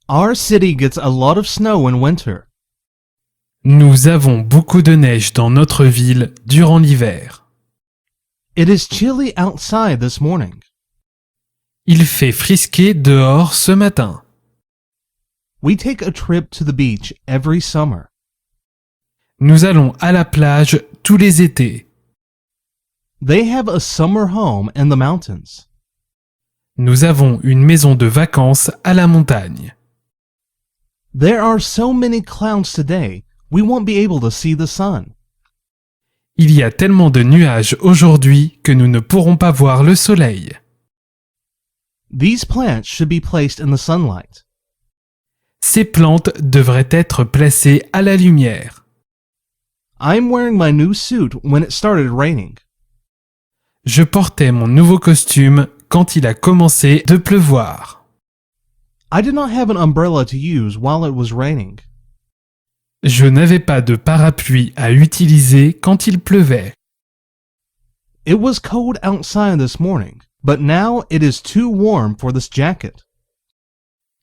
Our city gets a lot of snow in winter. Nous avons beaucoup de neige dans notre ville durant l'hiver. It is chilly outside this morning. Il fait frisquer dehors ce matin. We take a trip to the beach every summer. Nous allons à la plage tous les étés. They have a summer home in the mountains. Nous avons une maison de vacances à la montagne. There are so many clouds today, we won't be able to see the sun. Il y a tellement de nuages aujourd'hui que nous ne pourrons pas voir le soleil. These plants should be placed in the sunlight. Ces plantes devraient être placées à la lumière. I'm wearing my new suit when it started raining. Je portais mon nouveau costume quand il a commencé de pleuvoir. I did not have an umbrella to use while it was raining. Je n'avais pas de parapluie à utiliser quand il pleuvait. It was cold outside this morning, but now it is too warm for this jacket.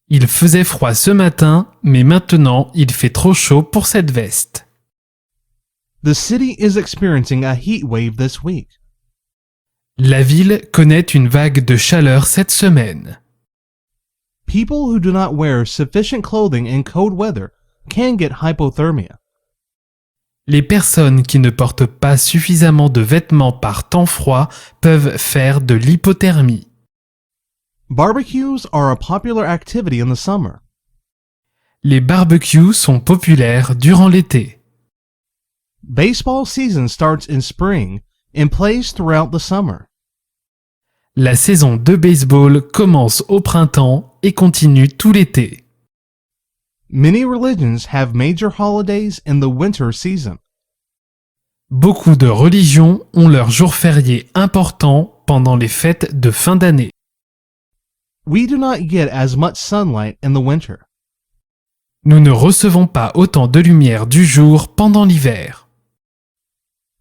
Il faisait froid ce matin, mais maintenant il fait trop chaud pour cette veste. The city is experiencing a heat wave this week. La ville connaît une vague de chaleur cette semaine. People who do not wear sufficient clothing in cold weather can get hypothermia. Les personnes qui ne portent pas suffisamment de vêtements par temps froid peuvent faire de l'hypothermie. Barbecues are a popular activity in the summer. Les barbecues sont populaires durant l'été. Baseball season starts in spring and plays throughout the summer. La saison de baseball commence au printemps et continue tout l'été. Many religions have major holidays in the winter season. Beaucoup de religions ont leurs jours fériés importants pendant les fêtes de fin d'année. We do not get as much sunlight in the winter. Nous ne recevons pas autant de lumière du jour pendant l'hiver.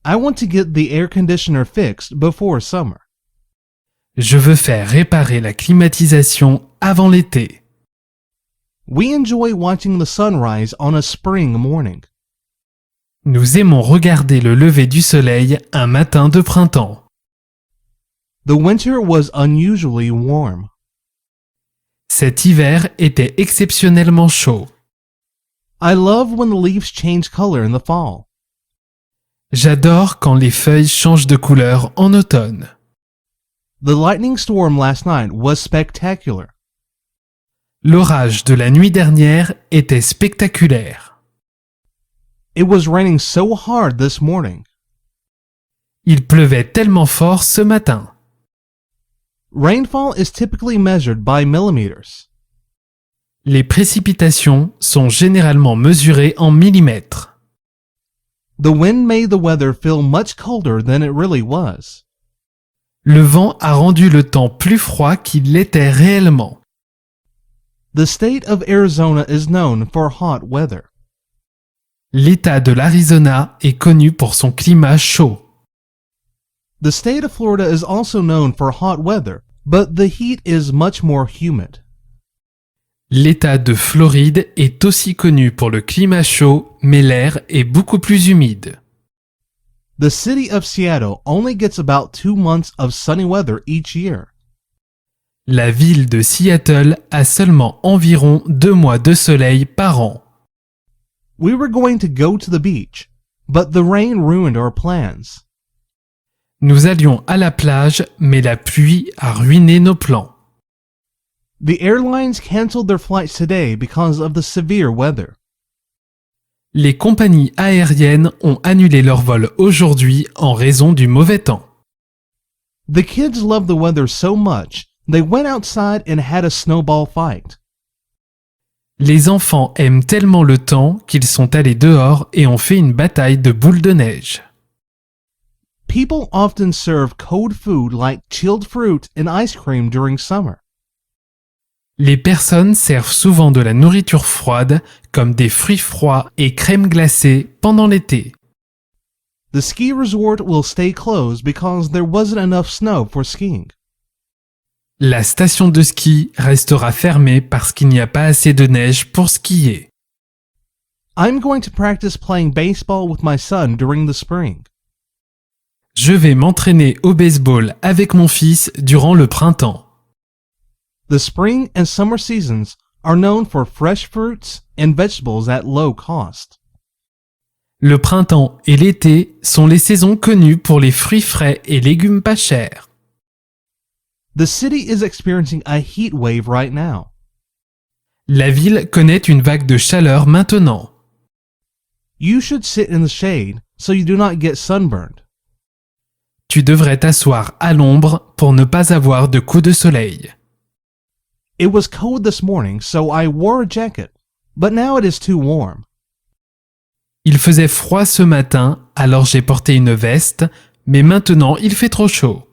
I want to get the air conditioner fixed before summer. Je veux faire réparer la climatisation avant l'été. We enjoy watching the sunrise on a spring morning. Nous aimons regarder le lever du soleil un matin de printemps. The winter was unusually warm. Cet hiver était exceptionnellement chaud. I love when the leaves change color in the fall. J'adore quand les feuilles changent de couleur en automne. The lightning storm last night was spectacular. L'orage de la nuit dernière était spectaculaire. It was raining so hard this morning. Il pleuvait tellement fort ce matin. Rainfall is typically measured by millimeters. Les précipitations sont généralement mesurées en millimètres. The wind made the weather feel much colder than it really was. Le vent a rendu le temps plus froid qu'il l'était réellement. The state of Arizona is known for hot weather. L'État de l'Arizona est connu pour son climat chaud. The state of Florida is also known for hot weather, but the heat is much more humid. L'État de Floride est aussi connu pour le climat chaud, mais l'air est beaucoup plus humide. The city of Seattle only gets about 2 months of sunny weather each year. La ville de Seattle a seulement environ 2 mois de soleil par an. We were going to go to the beach, but the rain ruined our plans. Nous allions à la plage, mais la pluie a ruiné nos plans. The airlines canceled their flights today because of the severe weather. Les compagnies aériennes ont annulé leur vol aujourd'hui en raison du mauvais temps. The kids love the weather so much, they went outside and had a snowball fight. Les enfants aiment tellement le temps qu'ils sont allés dehors et ont fait une bataille de boules de neige. People often serve cold food like chilled fruit and ice cream during summer. Les personnes servent souvent de la nourriture froide, comme des fruits froids et crème glacée pendant l'été. The ski resort will stay closed because there wasn't enough snow for skiing. La station de ski restera fermée parce qu'il n'y a pas assez de neige pour skier. I'm going to practice playing baseball with my son during the spring. Je vais m'entraîner au baseball avec mon fils durant le printemps. The spring and summer seasons are known for fresh fruits and vegetables at low cost. Le printemps et l'été sont les saisons connues pour les fruits frais et légumes pas chers. The city is experiencing a heat wave right now. La ville connaît une vague de chaleur maintenant. You should sit in the shade so you do not get sunburned. Tu devrais t'asseoir à l'ombre pour ne pas avoir de coups de soleil. It was cold this morning, so I wore a jacket, but now it is too warm. Il faisait froid ce matin, alors j'ai porté une veste, mais maintenant il fait trop chaud.